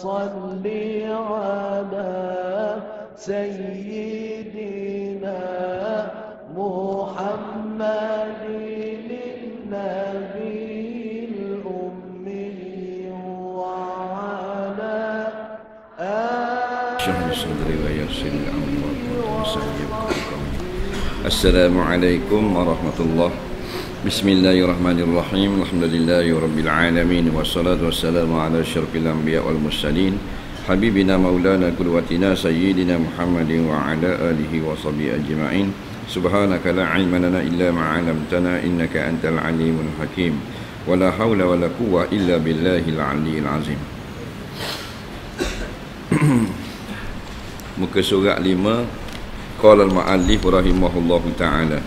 صل على سيدنا محمد النبي الأمي وعلى Assalamualaikum warahmatullahi. Bismillahirrahmanirrahim. Alhamdulillahi rabbil alamin wassalatu wassalamu ala asyrafil anbiya wal mursalin habibina maulana qudwatina sayyidina Muhammadin wa ala alihi wa sahbihi ajma'in. Subhanaka la ilma lana illa ma 'allamtana innaka antal alimul hakim. Wala haula wala quwwata illa billahil aliyyil azim. Muka surat 5. Qala al-mu'allif rahimahullahu ta'ala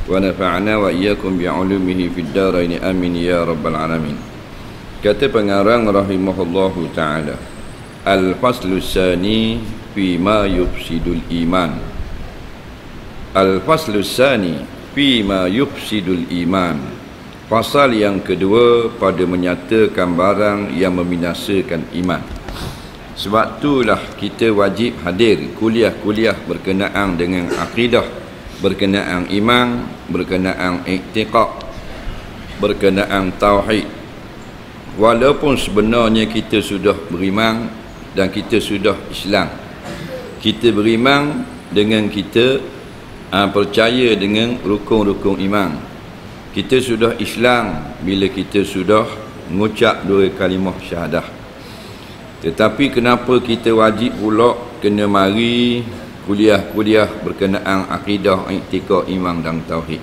wa nafa'na wa iyyakum bi'ulumihi fid dharain amin ya rabbal alamin. Kata pengarang rahimahullahu ta'ala, al-faslu tsani fi ma yufsidul iman. Al-faslu tsani fi ma yufsidul iman. Pasal yang kedua pada menyatakan barang yang membinasakan iman. Sebab itulah kita wajib hadir kuliah-kuliah berkenaan dengan akidah, berkenaan iman, berkenaan i'tiqad, berkenaan tauhid. Walaupun sebenarnya kita sudah beriman dan kita sudah Islam. Kita beriman dengan kita percaya dengan rukun-rukun iman. Kita sudah Islam bila kita sudah mengucap dua kalimah syahadah. Tetapi kenapa kita wajib pula kena mari kuliah-kuliah berkenaan akidah, i'tiqad, iman dan tauhid?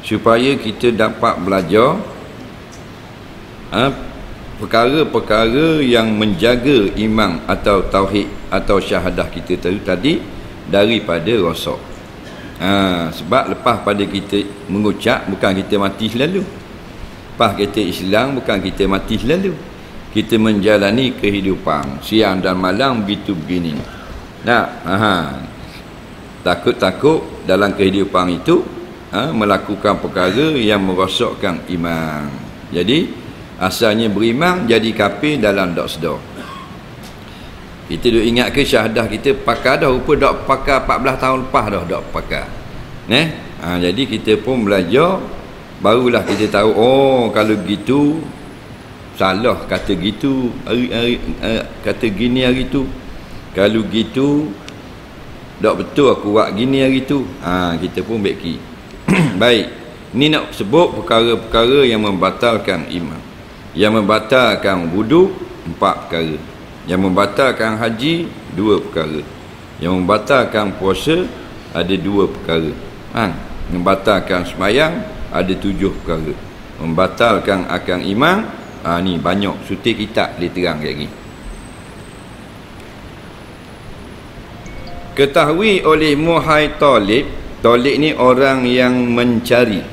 Supaya kita dapat belajar perkara-perkara yang menjaga iman atau tauhid atau syahadah kita tadi daripada rosak. Sebab lepas pada kita mengucap, bukan kita mati selalu. Lepas kita Islam, bukan kita mati selalu. Kita menjalani kehidupan siang dan malam begitu begini. Takut-takut dalam kehidupan itu melakukan perkara yang merosakkan iman. Jadi asalnya beriman jadi kafir dalam dak sedar. Kita duk ingat ke syahadah kita pakar dah, rupa dak pakar 14 tahun lepas dah dak pakar. Jadi kita pun belajar, barulah kita tahu, oh kalau gitu salah kata gitu, kata gini hari tu. Kalau gitu tak betul aku buat gini hari tu. Kita pun beki. Baik, ni nak sebut perkara-perkara yang membatalkan iman. Yang membatalkan wudu 4 perkara. Yang membatalkan haji 2 perkara. Yang membatalkan puasa ada 2 perkara. Membatalkan sembahyang ada 7 perkara. Membatalkan akal iman ni banyak sutir kitab dia terang lagi. Ketahui oleh muhai talib. Talib ni orang yang mencari.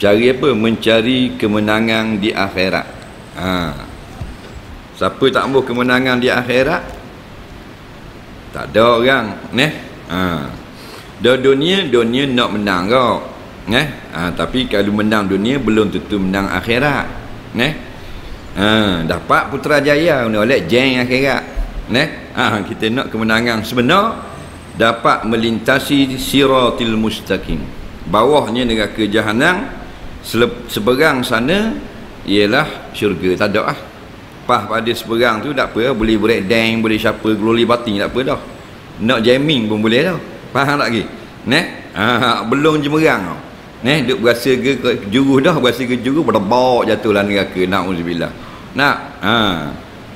Cari apa? Mencari kemenangan di akhirat. Siapa tak mahu kemenangan di akhirat? Tak ada orang. Dunia nak menang kau. Tapi kalau menang dunia belum tentu menang akhirat. Dapat Putrajaya oleh jeng akhirat. Kita nak kemenangan sebenar, dapat melintasi siratil mustaqim. Bawahnya neraka jahanam, seberang sana ialah syurga. Tak ada pas pada seberang tu tak apa, boleh break dance, boleh siapa gloli batin, tak apa dah. Nak jamming pun boleh dah. Faham tak lagi? Belum jemerang. Duk berasa ke juru dah, berasa ke juru berbawa jatuhlah neraka. Na'udzubillah.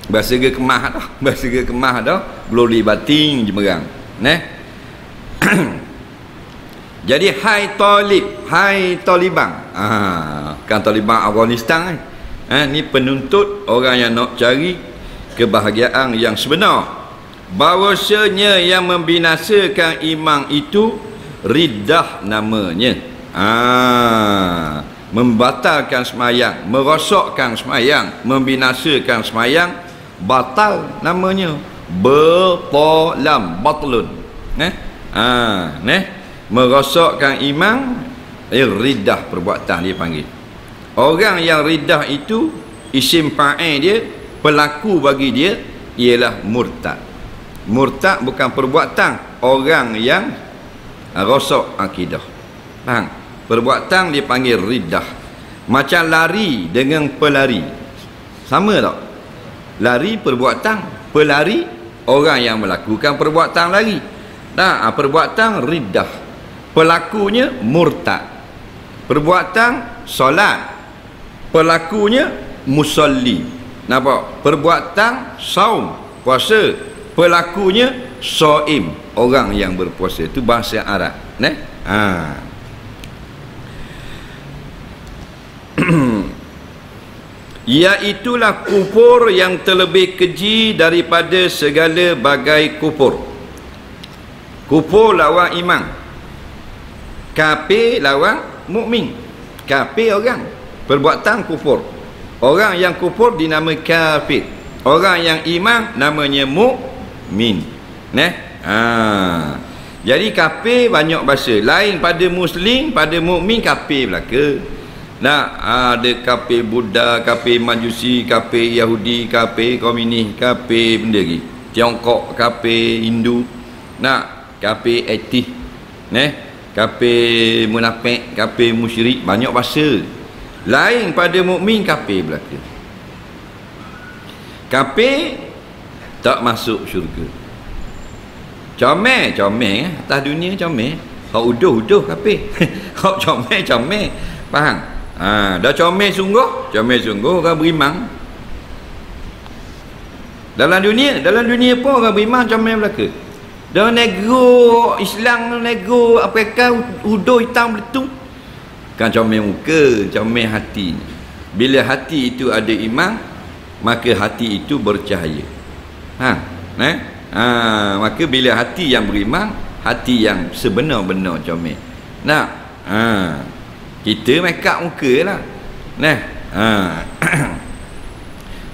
Berasa ke kemah dah, berasa ke kemah dah, gloli batin jemerang. Jadi hai talib, hai taliban. Kan taliban Afghanistan ni penuntut orang yang nak cari kebahagiaan yang sebenar. Bahawasanya yang membinasakan iman itu riddah namanya. Membatalkan semayang, merosakkan semayang, membinasakan semayang, batal namanya. Batlun. Merosakkan iman, riddah perbuatan dia panggil. Orang yang riddah itu isim fa'il dia pelaku bagi dia ialah murtad. Murtad bukan perbuatan orang yang rosak akidah. Faham? Perbuatan dipanggil riddah. Macam lari dengan pelari. Sama tak? Lari perbuatan, pelari orang yang melakukan perbuatan lari. Nah, perbuatan riddah. Pelakunya murtad. Perbuatan solat. Pelakunya musalli. Nampak? Perbuatan saum, puasa. Pelakunya shaim, orang yang berpuasa. Itu bahasa Arab. Iaitulah kufur yang terlebih keji daripada segala bagai kufur. Kufur lawan iman, kafir lawan mukmin. Kafir orang perbuatan kufur, orang yang kufur dinamai kafir, orang yang iman namanya mukmin. Jadi kafir banyak bahasa, lain pada muslim, pada mukmin kafir belaka. Ada kafir Buddha, kafir Majusi, kafir Yahudi, kafir komunis, kafir benda lagi, Tiongkok, kafir Hindu, kafir etis, kafir munafik, kafir musyrik, banyak bahasa. Lain pada mukmin kafir belaka. Kafir tak masuk syurga. Comel atas dunia comel. Hak uduh kafir. Hak comel. Faham? Dah comel sungguh orang beriman. Dalam dunia pun orang beriman comel belaka. Dalam negro Islam, negro Afrika, uduh hitam beletung. Kan comel muka, comel hati. Bila hati itu ada iman, maka hati itu bercahaya. Maka bila hati yang beriman, hati yang sebenar-benar comel. Kita make up muka lah.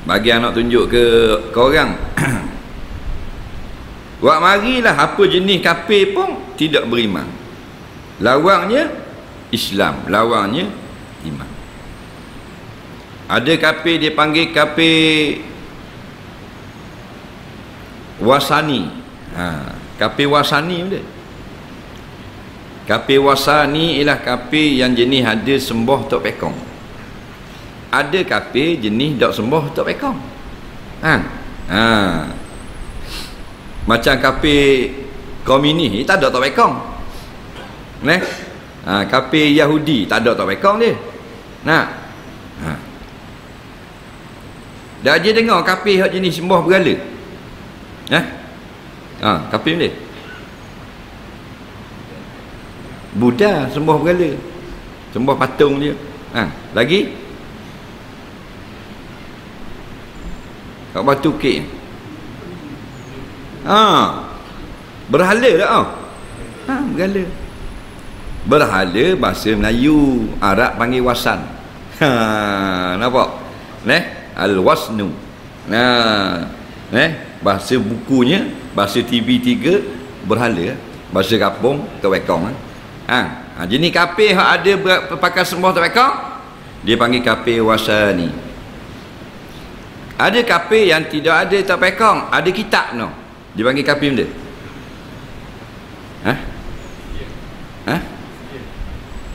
Bagi anak tunjuk ke korang. Buat marilah apa jenis kafir pun tidak beriman. Lawannya Islam, lawannya iman. Ada kafir dia panggil kafir wasani. Kafir wasani benda. Kafir wasani ialah kafir yang jenis ada sembah tok pekong. Ada kafir jenis tak sembah tok pekong. Macam kafir komunis ni tak ada tok pekong. Kafir Yahudi tak ada tok pekong dia. Dah je dengar kafir hak jenis sembah berhala. Kafir dia Buddha sembah berhala, sembah patung dia. Lagi kat batu kek. Berhala tak? Berhala. Berhala bahasa Melayu, Arab panggil wasan. Nampak? Al-wasnu. Bahasa bukunya, bahasa TV3 berhala, bahasa kampung tewekong. Jenis kafir yang ada pakai sembah tewekong, dia panggil kafir wasani. Ada kafir yang tidak ada tewekong, ada kitab no, dia panggil kafir benda.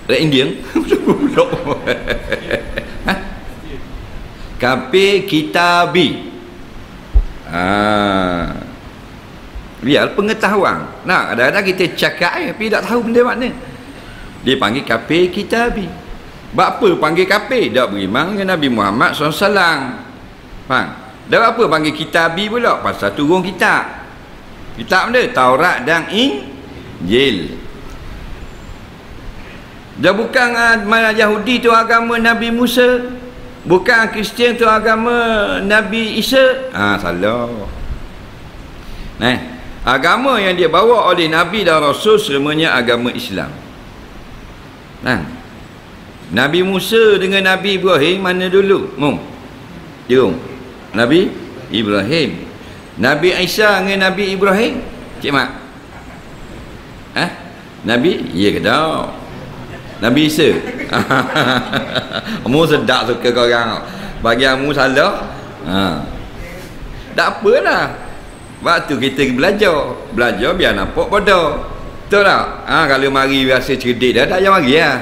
Indian. Kafir kitabi. Biar pengetahuan. Kadang-kadang kita cakap tapi tak tahu benda makna. Dia panggil kafir kitabi. Sebab apa panggil kafir? Tak beriman dengan Nabi Muhammad SAW. Faham? Dan apa panggil kitabi pula? Pasal turun kitab. Kitab benda Taurat dan Injil. Dia bukan Yahudi tu agama Nabi Musa, bukan Kristian tu agama Nabi Isa. Salah. Agama yang dia bawa oleh Nabi dan Rasul semuanya agama Islam. Nabi Musa dengan Nabi Ibrahim mana dulu? Jom. Nabi Ibrahim. Nabi Isa dengan Nabi Ibrahim. Cik Mak? Nabi? Ya ke tak? Nabi Isa. Mu sedap suka korang. Bagi kamu salah. Tak apalah. Waktu kita belajar biar nampak bodoh. Betul tak? Kalau mari rasa cerdik dah, tak payah mari lah.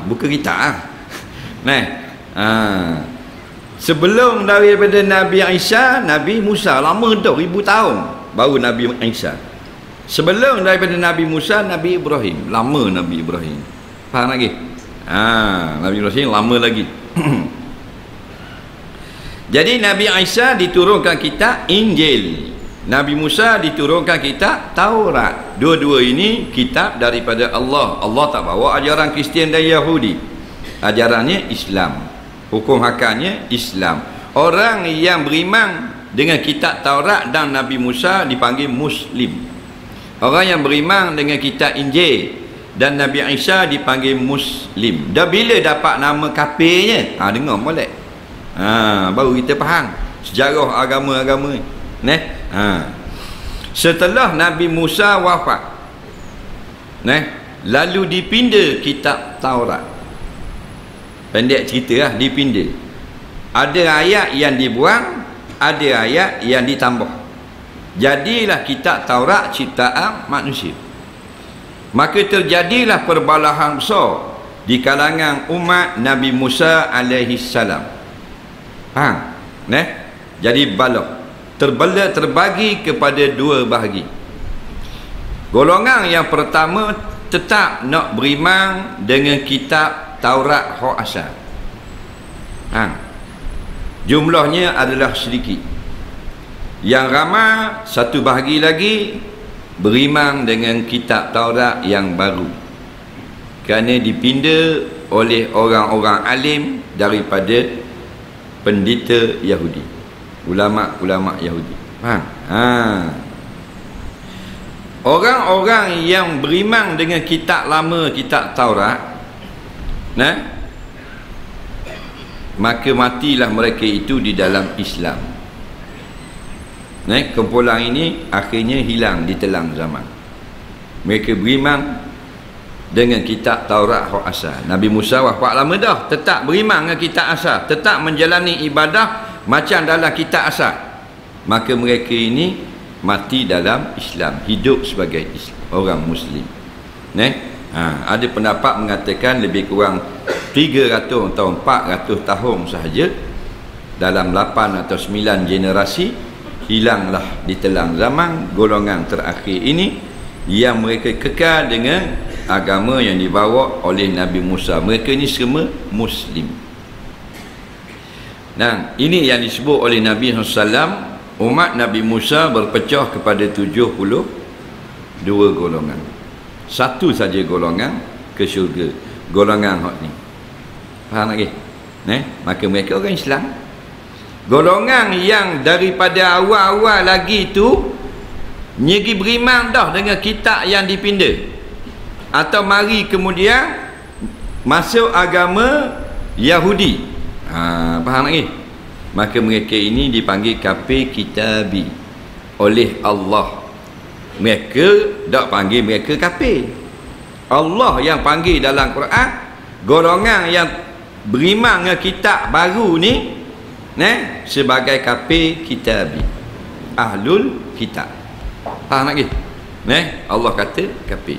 Buka kita lah. Sebelum daripada Nabi Isa, Nabi Musa, lama dah 1000 tahun baru Nabi Isa. Sebelum daripada Nabi Musa, Nabi Ibrahim, lama Nabi Ibrahim. Faham lagi? Nabi Ibrahim lama lagi. Jadi Nabi Isa diturunkan kitab Injil, Nabi Musa diturunkan kitab Taurat. Dua-dua ini kitab daripada Allah. Allah tak bawa ajaran Kristian dan Yahudi. Ajarannya Islam. Hukum hakamnya Islam. Orang yang beriman dengan kitab Taurat dan Nabi Musa dipanggil Muslim. Orang yang beriman dengan kitab Injil dan Nabi Isa dipanggil Muslim. Dah bila dapat nama kafirnya? Dengar molek. Baru kita faham sejarah agama-agama ni. Setelah Nabi Musa wafat, lalu dipinda kitab Taurat. Pendek cerita lah, dipinda. Ada ayat yang dibuang, ada ayat yang ditambah. Jadilah kitab Taurat ciptaan manusia. Maka terjadilah perbalahan besar di kalangan umat Nabi Musa alaihi salam. Jadi balah terbagi kepada dua bahagi. Golongan yang pertama tetap nak beriman dengan kitab Taurat hak asal. Jumlahnya adalah sedikit. Yang ramai satu bahagi lagi beriman dengan kitab Taurat yang baru, kerana dipinda oleh orang-orang alim daripada pendeta Yahudi, ulama-ulama Yahudi. Orang-orang yang beriman dengan kitab lama, kitab Taurat, maka matilah mereka itu di dalam Islam. Kumpulan ini akhirnya hilang di telang zaman. Mereka beriman dengan kitab Taurat hak asal. Nabi Musa wafat lama dah, tetap beriman dengan kitab asal, tetap menjalani ibadah macam dalam kitab asal. Maka mereka ini mati dalam Islam, hidup sebagai orang Muslim. Ada pendapat mengatakan lebih kurang 300 atau 400 tahun sahaja, dalam 8 atau 9 generasi, hilanglah di telang zaman golongan terakhir ini yang mereka kekal dengan agama yang dibawa oleh Nabi Musa. Mereka ini semua Muslim. Ini yang disebut oleh Nabi SAW, umat Nabi Musa berpecah kepada 72 golongan. Satu saja golongan ke syurga, golongan hak ni. Faham lagi? Maka mereka orang Islam. Golongan yang daripada awal-awal lagi tu nyegi beriman dah dengan kitab yang dipinda, atau mari kemudian masuk agama Yahudi, faham lagi? Maka mereka ini dipanggil kafir kitabi oleh Allah. Mereka tak panggil mereka kafir, Allah yang panggil dalam Quran. Golongan yang beriman dengan kitab baru ni sebagai kafir kitabi, ahlul kitab. Faham lagi? Allah kata kafir,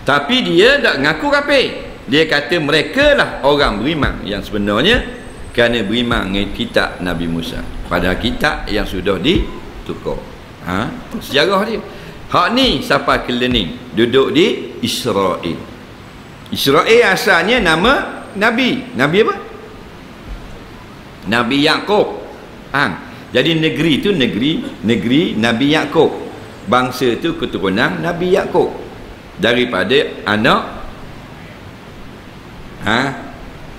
tapi dia tak ngaku kafir. Dia kata mereka lah orang beriman yang sebenarnya, kerana beriman dengan kitab Nabi Musa, pada kitab yang sudah ditukar. Sejarah dia. Hak ni siapa kelening duduk di Israel. Israel asalnya nama Nabi apa? Nabi Yaqub. Jadi negeri tu negeri Nabi Yaqub. Bangsa tu keturunan Nabi Yaqub daripada anak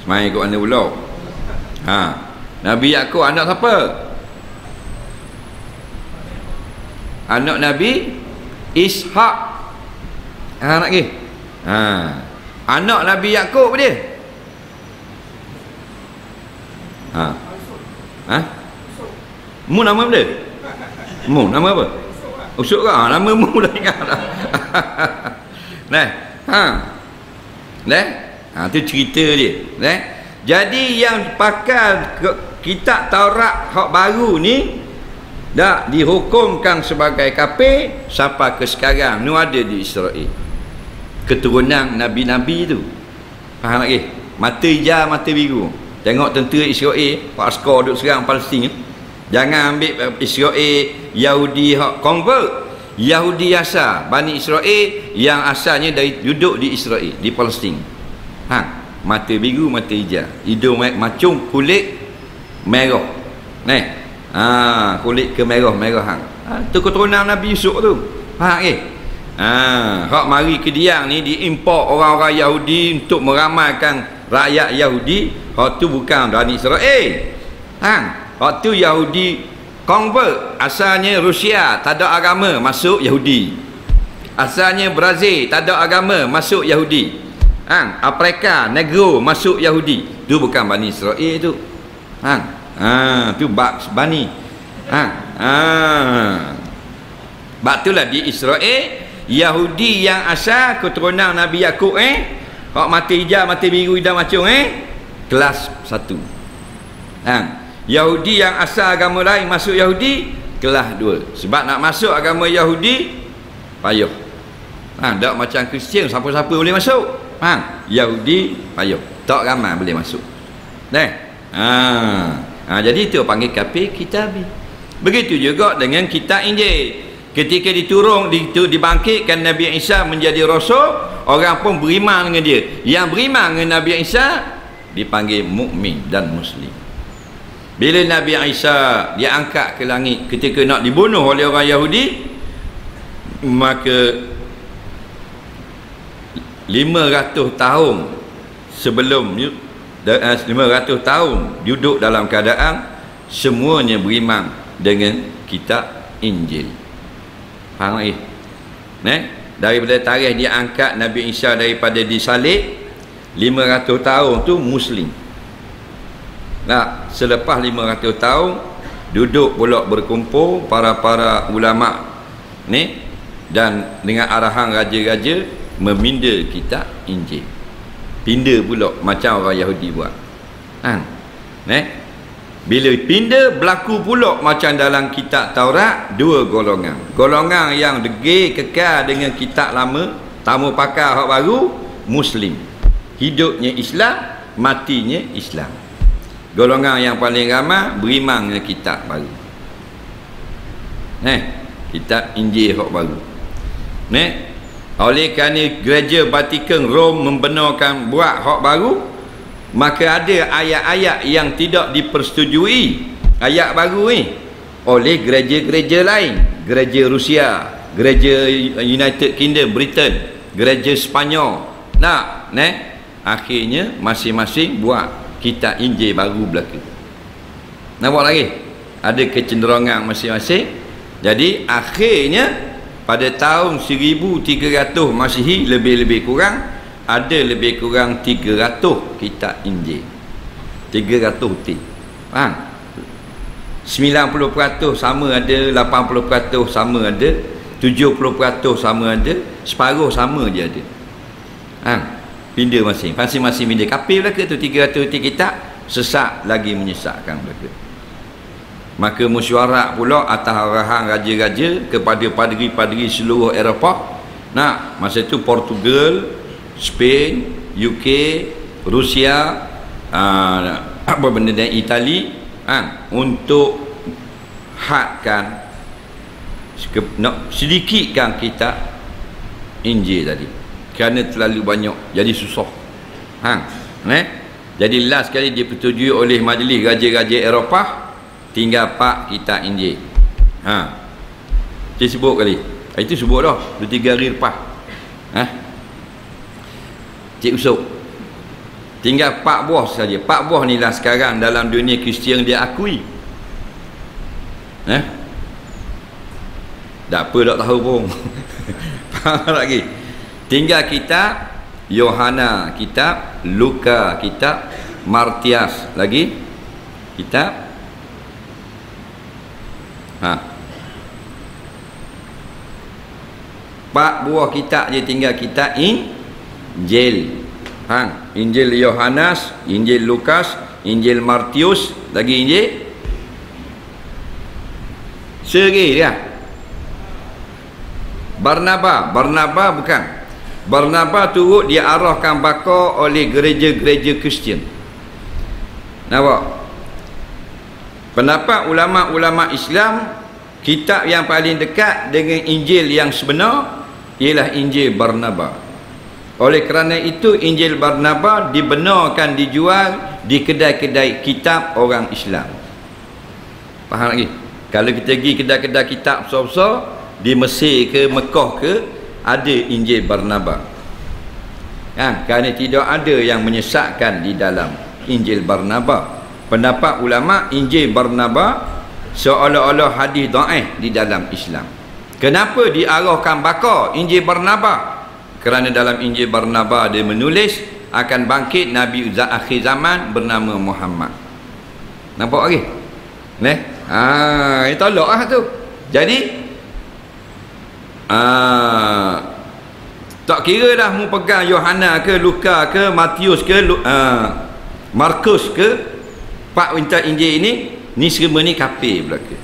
semai ikut anda pula. Nabi Yaqub anak siapa? Anak Nabi Ishak. Anak lagi. Anak Nabi Yaqub dia. Mu nama apa dia? Mu nama apa? Usuk ke? Nama mu dah ingat dah. Tu cerita dia. Jadi yang pakai kitab Taurat hak baru ni dah dihukumkan sebagai kafir sampai ke sekarang nu ada di Israel. Keturunan nabi-nabi tu. Faham lagi? Mata hijau, mata biru. Tengok tentera Israel, pak askar duk serang Palestin. Jangan ambil Israel Yahudi hak convert. Yahudi asal Bani Israel yang asalnya dari duduk di Israel, di Palestin. Mata biru, mata hijau, hidung macung, kulit merah. Kulit kemerah-merahan. Tu keturunan Nabi Yusuf tu. Faham ke? Hak mari ke Diang ni diimport orang-orang Yahudi untuk meramaikan rakyat Yahudi. Hak tu bukan Bani Israel. Hak tu Yahudi convert. Asalnya Rusia, tak ada agama, masuk Yahudi. Asalnya Brazil, tak ada agama, masuk Yahudi. Afrika, Negro, masuk Yahudi. Tu bukan Bani Israel tu. Tu Bani. Bak itulah di Israel Yahudi yang asal keturunan Nabi Yakub hak mata hijau, mata biru, hidung macung kelas 1. Yahudi yang asal agama lain masuk Yahudi kelas 2. Sebab nak masuk agama Yahudi payah. Tak macam Kristian siapa-siapa boleh masuk. Yahudi payah. Tak ramai boleh masuk. Jadi itu panggil kafir kitabi. Begitu juga dengan kitab Injil. Ketika dibangkitkan Nabi Isa menjadi rasul, orang pun beriman dengan dia. Yang beriman dengan Nabi Isa dipanggil mukmin dan muslim. Bila Nabi Isa diangkat ke langit ketika nak dibunuh oleh orang Yahudi, maka 500 tahun sebelum 500 tahun duduk dalam keadaan semuanya beriman dengan kitab Injil. Faham lagi? Daripada tarikh dia angkat Nabi Isa daripada disalib 500 tahun tu muslim. Selepas 500 tahun duduk pula berkumpul para ulama ni dan dengan arahan raja-raja meminda kitab Injil. Pindah pula macam orang Yahudi buat. Bila pindah berlaku pula macam dalam kitab Taurat, dua golongan. Golongan yang degil kekal dengan kitab lama, tamu pakar hak baru, muslim. Hidupnya Islam, matinya Islam. Golongan yang paling ramai beriman dengan kitab baru. Kitab Injil hak baru. Oleh kerana gereja Vatikan Rom membenarkan buat hak baru, maka ada ayat-ayat yang tidak dipersetujui ayat baru ni oleh gereja-gereja lain. Gereja Rusia, gereja United Kingdom, Britain, gereja Sepanyol. Akhirnya masing-masing buat kitab Injil baru berlaku. Nampak lagi? Ada kecenderungan masing-masing. Jadi akhirnya pada tahun 1300 Masihi lebih-lebih kurang ada lebih kurang 300 kitab Injil. 300 betul. 90% sama ada, 80% sama ada, 70% sama ada, separuh sama je ada. Pindah masing-masing pindah. Kafir belaka tu 300 kitab, sesat lagi menyesatkan belaka. Maka mesyuarat pula atas arahan raja-raja kepada padri-padri seluruh Eropah. Masa tu Portugal, Spain, UK, Rusia, apa benda dan Itali, untuk hadkan nak sedikitkan kitab Injil tadi kerana terlalu banyak jadi susah. Jadi last kali dipersetujui oleh majlis raja-raja Eropah tinggal 4 kitab Injil. Dia sebut kali itu sebut dah 2-3 hari lepas. Cik Usuk tinggal 4 buah saja. 4 buah ni lah sekarang dalam dunia Kristian dia akui. Tak apa, tak tahu pun. Faham lagi? Tinggal kitab Yohana, kitab Luka, kitab Martias, lagi kitab 4 buah kitab je tinggal kitab Injil. Injil Yohanes, Injil Lukas, Injil Matius, lagi Injil segi dia. Barnaba bukan. Barnaba turut diarahkan bakar oleh gereja-gereja Kristian. Nampak? Pendapat ulama-ulama Islam, kitab yang paling dekat dengan Injil yang sebenar ialah Injil Barnaba. Oleh kerana itu Injil Barnaba dibenarkan dijual di kedai-kedai kitab orang Islam. Faham lagi? Kalau kita pergi kedai-kedai kitab besar-besar di Mesir ke Mekah ke, ada Injil Barnaba. Kerana tidak ada yang menyesatkan di dalam Injil Barnaba. Pendapat ulama, Injil Barnaba seolah-olah hadis dhaif di dalam Islam. Kenapa diarahkan bakar Injil Barnaba? Kerana dalam Injil Barnaba dia menulis akan bangkit Nabi akhir zaman bernama Muhammad. Nampak lagi? Ini tolak lah tu. Jadi tak kira dah mu pegang Yohana ke, Luka ke, Matius ke, Markus ke, Pak Winter Injil ni semua ni kafir belaka.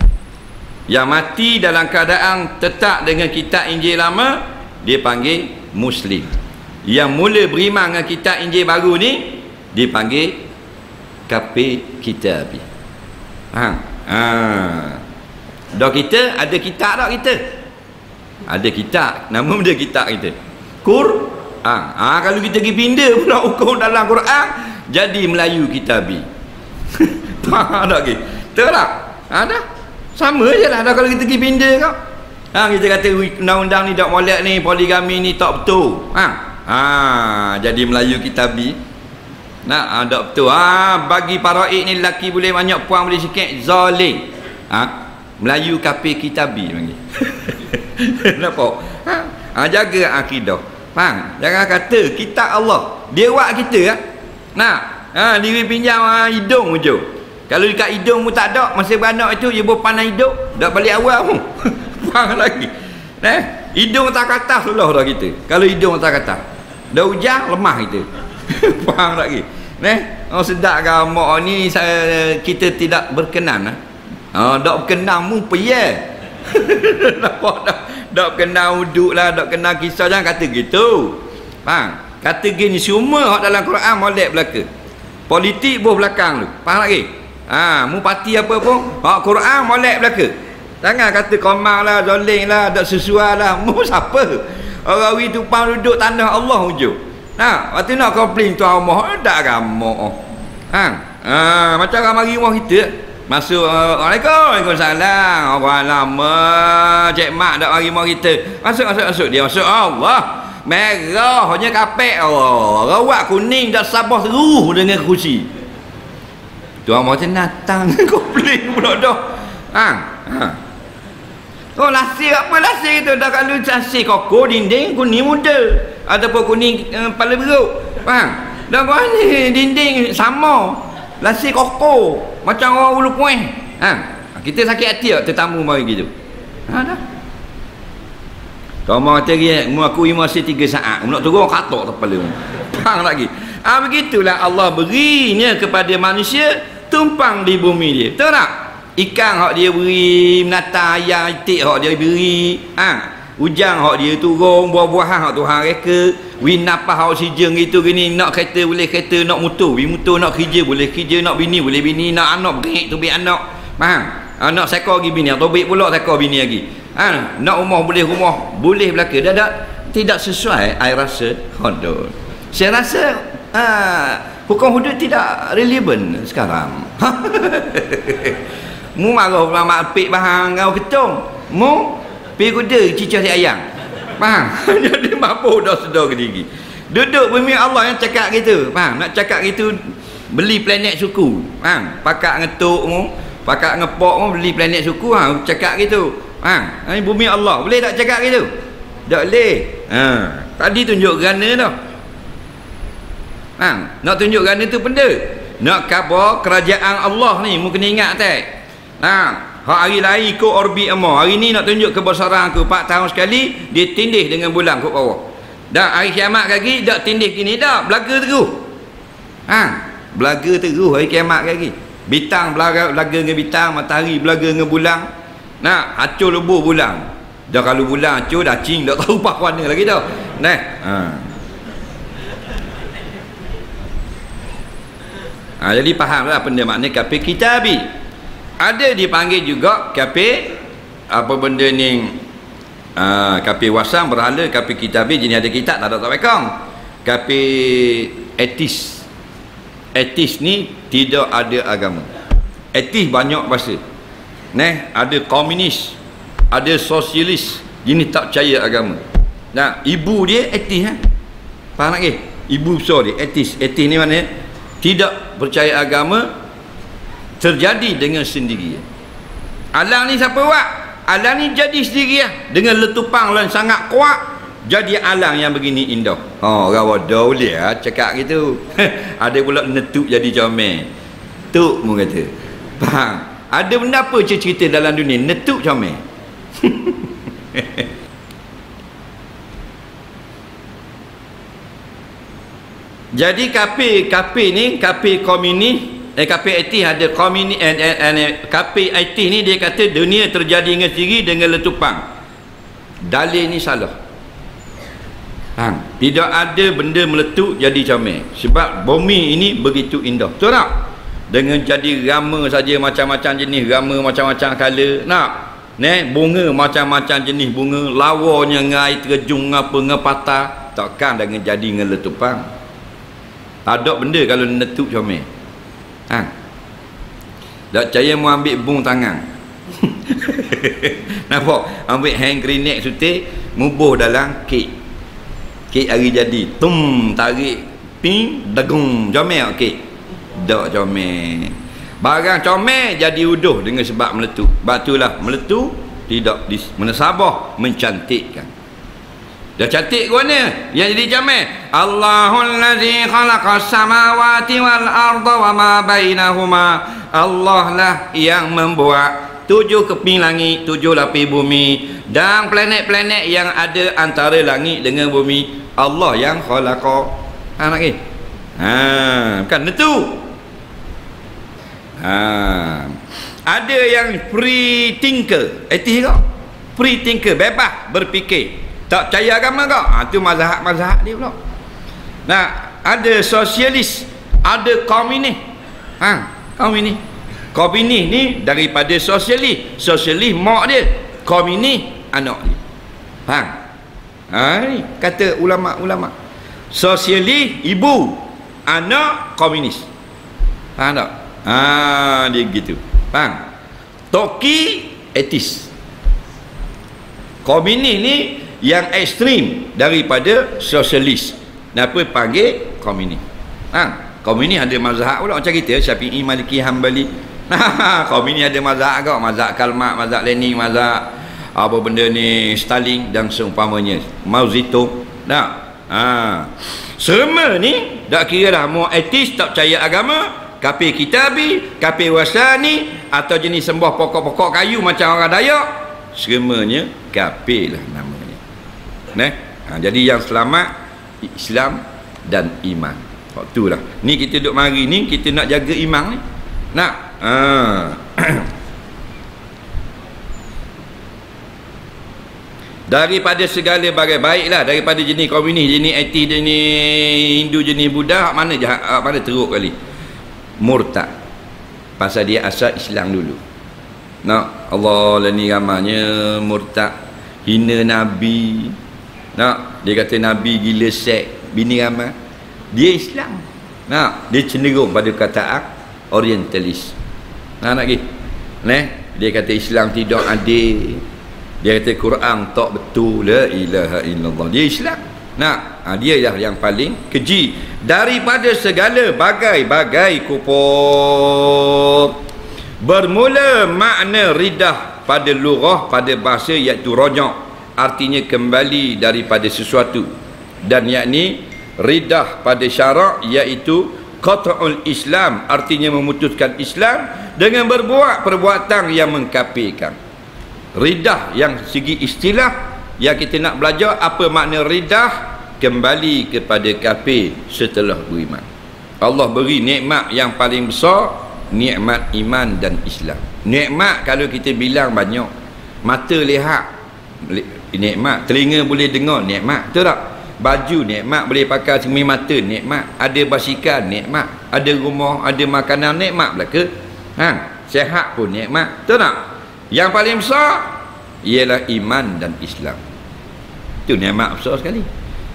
Yang mati dalam keadaan tetap dengan kitab Injil lama, dia panggil Muslim. Yang mula beriman dengan kitab Injil baru ni, dia panggil kafir kitabi. Dah kita ada kitab tak kita? Ada kitab, nama dia kitab kita Quran. Kalau kita pergi pindah pula hukum dalam Quran, jadi Melayu kitabi. Faham tak ke? Betul tak? Dah sama je lah kalau kita pergi pindah kau. Kita kata undang-undang ni tak molek ni, poligami ni tak betul. Jadi Melayu kitabi. Tak betul. Bagi paraik ni lelaki boleh banyak, puan boleh sikit, zalim. Melayu kafir kitabi panggil. Nampak? Jaga akidah. Faham? Jangan kata kitab Allah dia buat kita diri pinjam hidung je. Kalau dekat hidung mu tak ada, masa beranak itu dia berpanah hidung, dak balik awal mu. Faham lagi? Hidung tak kata sulah dah kita. Kalau hidung tak kata, dah hujan lemah kita. Faham lagi? Sedap gamak ni kita tidak berkenan. Dak berkenan mu payah. Nampak tak? Dak berkenan uduk lah, dak kenal kisah, jangan kata gitu. Faham? Kata gini semua dalam Quran molek belaka. Politik boh belakang tu. Faham lagi? Mu parti apa pun, Quran molek belaka. Jangan kata komar lah, zoling lah, dak sesuai lah. Mu siapa? Orang wi tumpang duduk tanah Allah hujung. Waktu nak komplain tu Allah, dak ramak. Macam orang mari rumah kita. Masuk, Waalaikumsalam. Orang lama cik mak dak mari rumah kita. Masuk. Dia masuk, Allah. Merah hanya kapek Allah. Rawat kuning dak sabah seruh dengan kursi. Tuan macam natang komplain pula dah. Lasir apa lasir itu? Dah kalau lasir koko dinding kuning muda ataupun kuning kepala beruk. Faham? Dah kau ni dinding sama. Lasir koko macam orang ulu puan. Kita sakit hati tak tetamu mari gitu. Dah. Kau mau cari aku masih 3 saat. Nak turun katok kepala. Faham lagi? Begitulah Allah berinya kepada manusia tumpang di bumi dia. Betul tak? Ikan hak dia beri, menata ayam itik hak dia beri, hujan hak dia turun, buah-buahan hak Tuhan reka, winapah hak oksigen gitu gini, nak kereta boleh kereta, nak motor nak kerja boleh kerja, nak bini boleh bini, nak anak beri tu beri anak. Faham? Nak sekor lagi bini, atau baik pula sekor bini lagi. Nak rumah boleh belaka. Dah tidak sesuai I rasa hudud. Saya rasa hukum hudud tidak relevan sekarang. Mu marah ulama apik bahang kau ketung. Mu pi kuda cicah si ayam. Faham? Jadi mampu dah sedar ke diri. Duduk bumi Allah yang cakap gitu. Faham? Nak cakap gitu beli planet suku. Faham? Pakak ngetuk mu, pakak ngepok mu beli planet suku, cakap gitu. Ini bumi Allah. Boleh tak cakap gitu? Tak boleh. Tadi tunjuk gana dah. Nak tunjuk gana tu benda. Nak khabar kerajaan Allah ni mu kena ingat tak? Hari lain ikut orbit Allah. Hari ni nak tunjuk kebesaran aku 4 tahun sekali dia tindih dengan bulan kat bawah. Dah hari kiamat lagi dak tindih gini dah, belaga terus. Belaga terus hari kiamat lagi. Bintang belaga dengan bintang, matahari belaga dengan bulan. Nak acur lebur bulan. Dah kalau bulan acur dah cing dak tahu apa warna lagi dah. Nah. Jadi fahamlah benda makna kafir kitabi. Ada dipanggil juga kafir apa benda ni, kafir wasam berhala, kafir kitabi jenis ada kitab tak ada tak bekong. Kafir etis. Etis ni tidak ada agama. Etis banyak bahasa. Ada komunis, ada sosialis, jenis tak percaya agama. Nah, ibu dia etis faham tak ke? Ibu besar dia etis. Etis ni mana? Tidak percaya agama, terjadi dengan sendiri. Alang ni siapa buat? Alang ni jadi sendiri dengan letupang yang sangat kuat. Jadi alang yang begini indah. Orang bodoh boleh cakap gitu. Ada pula netuk jadi comel. Tuk mu kata. Faham? Ada benda apa cerita dalam dunia netuk comel? Jadi kafir ni, kafir komunis, kafir etis ada komunis, kafir etis ni dia kata dunia terjadi dengan sendiri dengan letupang. Dalil ni salah. Tidak ada benda meletup jadi comel. Sebab bumi ini begitu indah. Betul tak? Dengan jadi rama saja, macam-macam jenis rama, macam-macam color. Nak? Bunga macam-macam jenis bunga, lawanya dengan air terjun apa dengan patah. Takkan dengan jadi dengan letupang. Ada benda kalau letup comel. Tak percaya mu ambil bung tangan. Nampak? Ambil hand grenade sutik, mubuh dalam kek. Kek hari jadi, tarik ping dagung, comel kek. Tak comel. Barang comel jadi uduh dengan sebab meletup. Sebab itulah meletup tidak menasabah, mencantikkan. Dah cantik ke mana? Yang jadi comel. Allahul ladzi khalaqas samawati wal arda wa ma bainahuma. Allah lah yang membuat 7 keping langit, 7 lapis bumi dan planet-planet yang ada antara langit dengan bumi. Allah yang khalaqa. Nak ke? Bukan itu. Ada yang free thinker. Etis ke? Free thinker, bebas berfikir. Tak percaya agama kau? Itu mazhab dia pula. Ada sosialis, ada komunis. Komunis. Komunis ni daripada sosialis. Sosialis mak dia, komunis anak dia. Faham? Ni kata ulama-ulama. Sosialis ibu, anak komunis. Faham tak? Dia gitu. Faham? Toki etis. Komunis ni yang ekstrim daripada sosialis. Kenapa panggil komunis? Komunis ada mazhab pula macam kita, Syafi'i, Maliki, Hambali. Komunis ada mazhab kau, mazhab Karl Marx, mazhab Lenin, mazhab apa benda ni, Stalin dan seumpamanya, Mao Zedong. Semua ni tak kira lah mau etis, tak percaya agama, kafir kitabi, kafir wasani, atau jenis sembah pokok-pokok kayu macam orang Dayak, semuanya kafir lah namanya. Jadi yang selamat Islam dan iman. Waktulah. Ni kita duduk mari ni, kita nak jaga iman ni. Nak. Daripada segala bagai baiklah, daripada jenis komunis, jenis etis, jenis Hindu, jenis Buddha, mana jahat, mana teruk kali. Murtad. Pasal dia asal Islam dulu. Allah lah ni ramanya murtad, hina Nabi. Dia kata Nabi gila sek, bini ramai. Dia Islam. Dia cenderung pada kataan orientalis. Nak lagi. Dia kata Islam tidak adil. Dia kata Quran tak betul, la ilaha illallah. Dia Islam. Dia lah yang paling keji daripada segala bagai-bagai kufur. Bermula makna ridah pada lugah, pada bahasa, iaitu rajak, artinya kembali daripada sesuatu, dan yakni ridah pada syarak iaitu qat'ul Islam, artinya memutuskan Islam dengan berbuat perbuatan yang mengkafirkan. Ridah yang segi istilah yang kita nak belajar, apa makna ridah kembali kepada kafir setelah beriman. Allah beri nikmat yang paling besar, nikmat iman dan Islam. Nikmat kalau kita bilang banyak. Mata lihat nikmat, telinga boleh dengar nikmat, betul tak? Baju nikmat, boleh pakai cermin mata nikmat, ada basikal nikmat, ada rumah, ada makanan nikmat belaka. Sihat pun nikmat, betul tak? Yang paling besar ialah iman dan Islam. Itu nikmat besar sekali.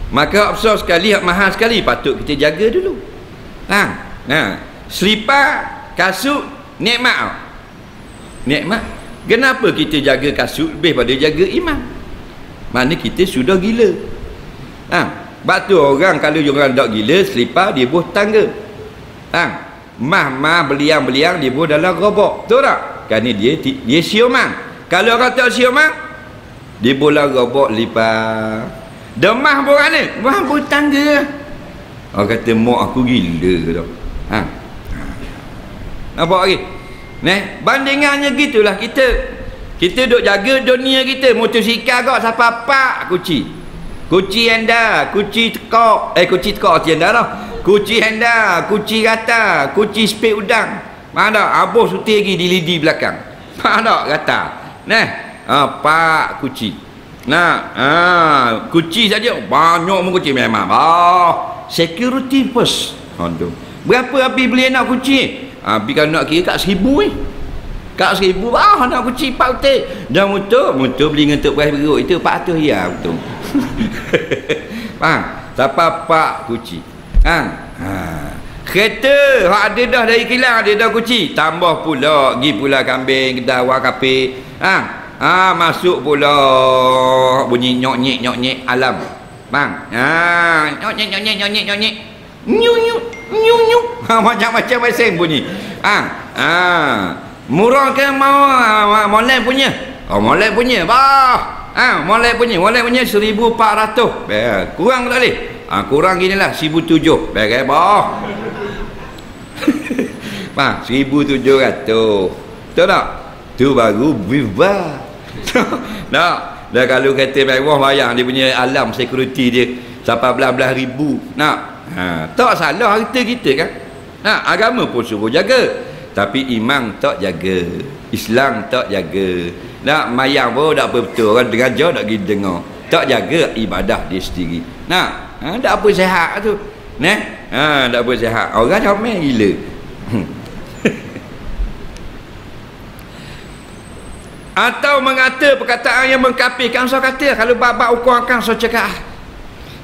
Maka besar sekali, mahal sekali, patut kita jaga dulu. Selipar, kasut, nikmat. Nikmat. Kenapa kita jaga kasut lebih pada jaga iman? Mana kita sudah gila. Sebab tu orang kalau orang tak gila, selipar dia buh tangga. Mah beliang-beliang dia buh dalam robok. Betul tak? Kerana dia siuman. Kalau orang tak siuman, dia bola robok lipat. Demah pun mana? Mah buh tangga. Orang kata mak aku gila tu. Nampak lagi? Bandingannya gitulah kita duk jaga dunia kita. Motosikal kau siapa pak kunci anda, kunci tekok anda dah, kunci anda, kunci rata, kunci spek udang. Mana abuh suti lagi di lidi belakang. Mana rata. Pak kunci. Kunci saja banyak kunci memang. Security first. Aduh. Berapa habis beli nak kunci? Habis kalau nak kira kat 1,000 kat 1,000 nak kunci 4 utik. Dan motor beli untuk beras beruk itu 400 ya betul. Siapa pak kunci. Kereta hak ada dah dari kilang, ada dah kunci, tambah pula pergi pula kambing kedai awak kape. Masuk pula bunyi nyok-nyek alam. Nyok-nyek nyuk macam-macam mesin bunyi. Murah ke mau molek punya? Molek punya molek punya 1,400. Kurang tak boleh? Kurang ginilah 1,700. Baik bah. 1,700. Betul tak? Tu baru viva. Dah kalau kata mewah bayang dia punya alam security dia sampai belas-belas ribu. Tak salah harta kita kan. Agama pun suruh jaga, tapi iman tak jaga, Islam tak jaga. Mayang pun tak apa betul, orang dengar jauh tak pergi dengar, tak jaga ibadah dia sendiri. Tak apa sihat tu. Tak apa sihat. Orang comel gila. Atau mengata perkataan yang mengkafirkan. So kata kalau bab-bab hukum akan so cakap.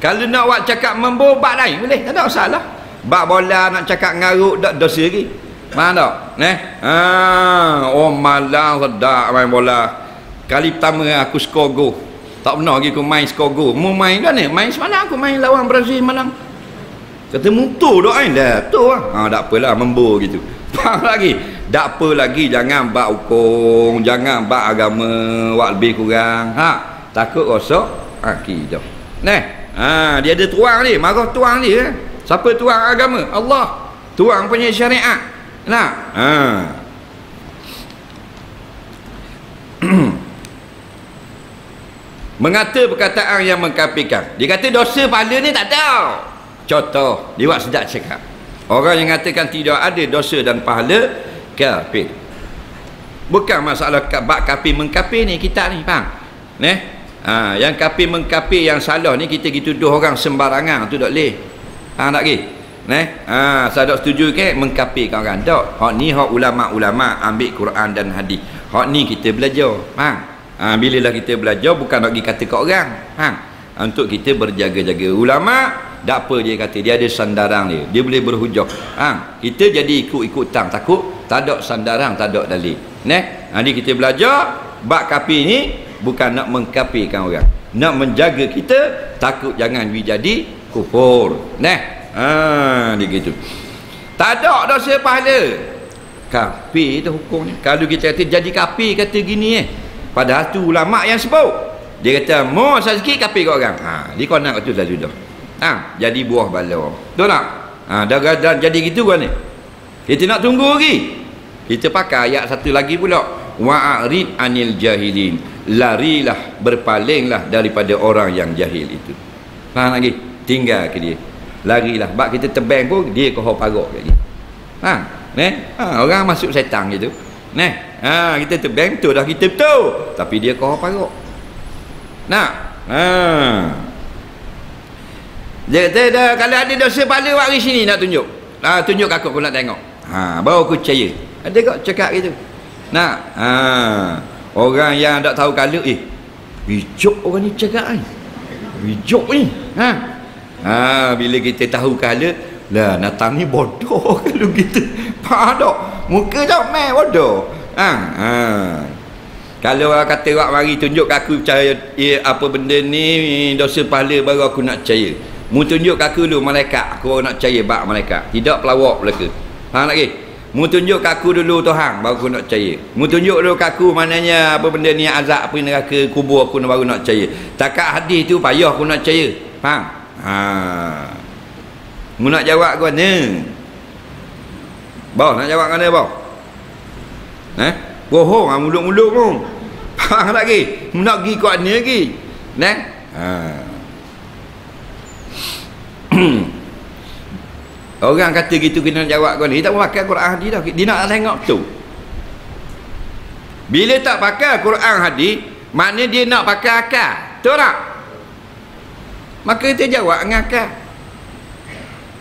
Kalau nak buat cakap membobak lain boleh, tak ada masalah. Bab bola nak cakap ngaruk tak dosa lagi. Mana tak? Malang sedap main bola. Kali pertama aku skor gol. Tak pernah lagi aku main skor gol. Mau main kan ni? Main semalam aku main lawan Brazil malam. Kata mutu dah dah. Tu tak apalah membor gitu. Faham lagi? Tak apa lagi, jangan bab hukum, jangan bab agama, buat lebih kurang. Takut rosak akidah. Dia ada tuang ni, marah tuang ni. Siapa tuang agama? Allah. Tuang punya syariat. Mengata perkataan yang mengkafirkan. Dia kata dosa pahala ni tak ada. Contoh, dia buat sedap cakap. Orang yang mengatakan tidak ada dosa dan pahala, kafir. Bukan masalah bab kafir mengkafir ni kita ni, faham? Yang kafir mengkafir yang salah ni kita tuduh orang sembarangan tu tak boleh. Tak lagi. Saya tak setuju ke mengkafirkan orang. Tak. Hak ni hak ulama-ulama ambil Quran dan hadis. Hak ni kita belajar. Faham? Bila lah kita belajar bukan nak pergi kata kat orang. Faham? Untuk kita berjaga-jaga. Ulama tak apa dia kata, dia ada sandaran dia boleh berhujah. Kita jadi ikut-ikut takut tak ada sandaran, tak ada dalil. Jadi kita belajar bab kafir ni bukan nak mengkafirkan orang, nak menjaga kita takut jangan jadi kufur. Dia gitu. Tak ada dosa pahala. Kafir tu hukumnya. Kalau kita kata jadi kafir kata gini padahal tu ulama yang sebut. Dia kata mau sikit kafir kat orang. Dia kau nak tu dah sudah. Jadi buah bala. Betul tak? Dah jadi gitu kan ni. Kita nak tunggu lagi. Kita pakai ayat satu lagi pula. Wa'arid anil jahilin. Larilah, berpalinglah daripada orang yang jahil itu. Faham lagi? tinggal ke dia. Larilah. Bab kita terbang pun dia kohor parok kat kita. Orang masuk setan gitu. Kita terbang betul dah, kita betul. Tapi dia kohor parok. Dia kata dah, kalau ada dosa pahala mari sini nak tunjuk. Tunjuk aku nak tengok. Baru aku percaya. Ada kok cakap gitu. Orang yang tak tahu kalau bijak orang ni cakap ni. Bijak ni. Bila kita tahu kalau lah Natang ni bodoh kalau gitu. Faham tak? Muka tak main bodoh. Kalau orang kata awak mari tunjuk aku percaya apa benda ni dosa pahala baru aku nak percaya. Mu tunjuk aku dulu malaikat, aku nak percaya bab malaikat. Tidak pelawak belaka. Faham lagi? Mu tunjuk aku dulu Tuhan baru aku nak percaya. Mu tunjuk dulu aku maknanya apa benda ni azab apa neraka kubur aku baru nak percaya. Takat hadis tu payah aku nak percaya. Faham? Mu nak jawab ke mana? Bau nak jawab ke mana bau? Bohong mulut-mulut mu. Faham lagi? Mu nak pergi ke mana lagi? Orang kata gitu kena jawab kau ni, dia tak pakai Quran hadis dah. Dia nak tengok tu. Bila tak pakai Quran hadis, maknanya dia nak pakai akal. Betul tak? Maka kita jawab dengan akal.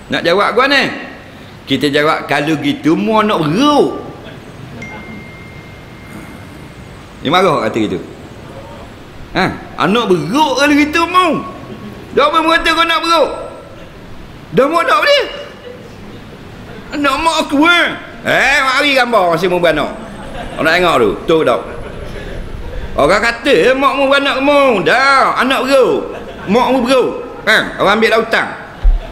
Nak jawab kau ni? Kita jawab kalau gitu mu nak beruk. Dia marah kata gitu. Anak beruk kalau gitu mu. Dah apa kata kau nak beruk? Dah mau nak dia? Nak mak aku mari gambar masih mu beranak. Orang nak tengok tu. Tu dah. Orang kata mak mu beranak mu. Dah, anak beruk. Mak mu beruk. Orang ambil lautan.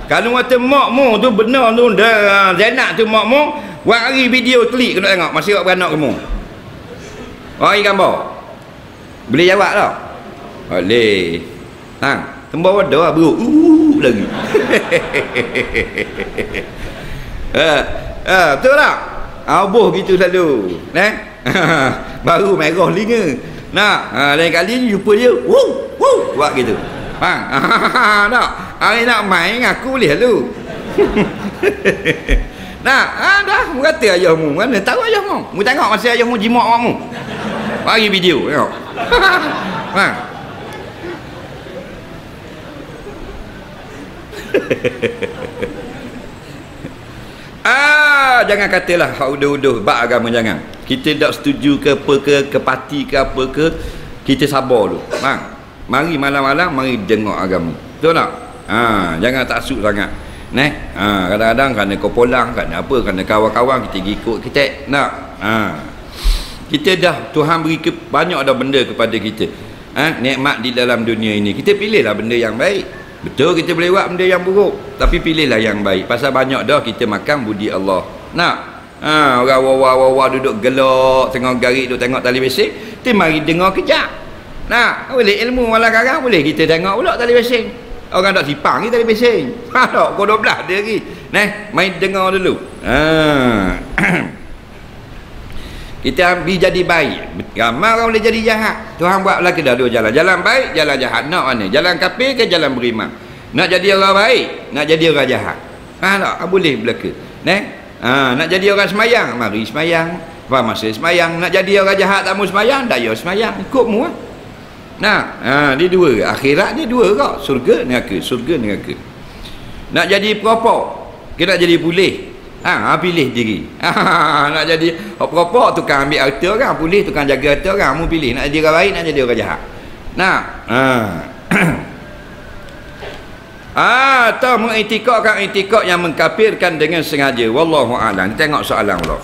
Kalau kata mak mu tu benar tu dah Zainab tu mak mu, hari video klik kena tengok masih awak beranak kamu. Mari gambar. Boleh jawab tak? Boleh. Tembak wadah beruk. Lagi. Betul tak? Aboh gitu selalu. Baru merah linga. Lain kali ni jumpa dia. Buat gitu. Tak? Hari nak main aku boleh lalu. Dah. Mu kata ayahmu. Mana tahu ayahmu? Mu tengok masa ayahmu jimat awakmu. Bagi video. Tengok. Jangan katalah hak uduh-uduh bab agama, jangan. Kita tak setuju ke apa ke parti ke apa ke, kita sabar dulu. Mari malam-malam mari dengar agama. Betul tak? Jangan taksub sangat. Kadang-kadang kerana kau polang, kerana apa, kerana kawan-kawan kita ikut kita nak. Kita dah Tuhan beri banyak dah benda kepada kita. Nikmat di dalam dunia ini. Kita pilihlah benda yang baik. Betul kita boleh buat benda yang buruk, tapi pilihlah yang baik. Pasal banyak dah kita makan budi Allah. Orang wawa duduk gelak tengah garik duduk tengok tali bising, kita mari dengar kejap. Boleh ilmu malah sekarang boleh kita tengok pula tali bising. Orang tak sipang ni tali bising. Tak, kau 12 dia lagi. Main dengar dulu. Kita ambil jadi baik. Ramai orang boleh jadi jahat. Tuhan buat belaka dah dua jalan. Jalan baik, jalan jahat. Nak mana? Jalan kafir ke jalan beriman? Nak jadi orang baik, nak jadi orang jahat. Tak? Boleh belaka. Nak jadi orang semayang, mari semayang. Masa semayang. Nak jadi orang jahat tak mau semayang, daya semayang. Ikut mu lah. Dia dua. Akhirat dia dua kak. Surga, neraka. Surga, neraka. Nak jadi perokok, kita nak jadi pulih. Pilih diri. Nak jadi perokok, tukang ambil harta orang. Pulih, tukang jaga harta orang. Mu pilih nak jadi orang baik, nak jadi orang jahat. Atau mengiktikadkan iktikad yang mengkafirkan dengan sengaja. Wallahu a'lam. Tengok soalan pula.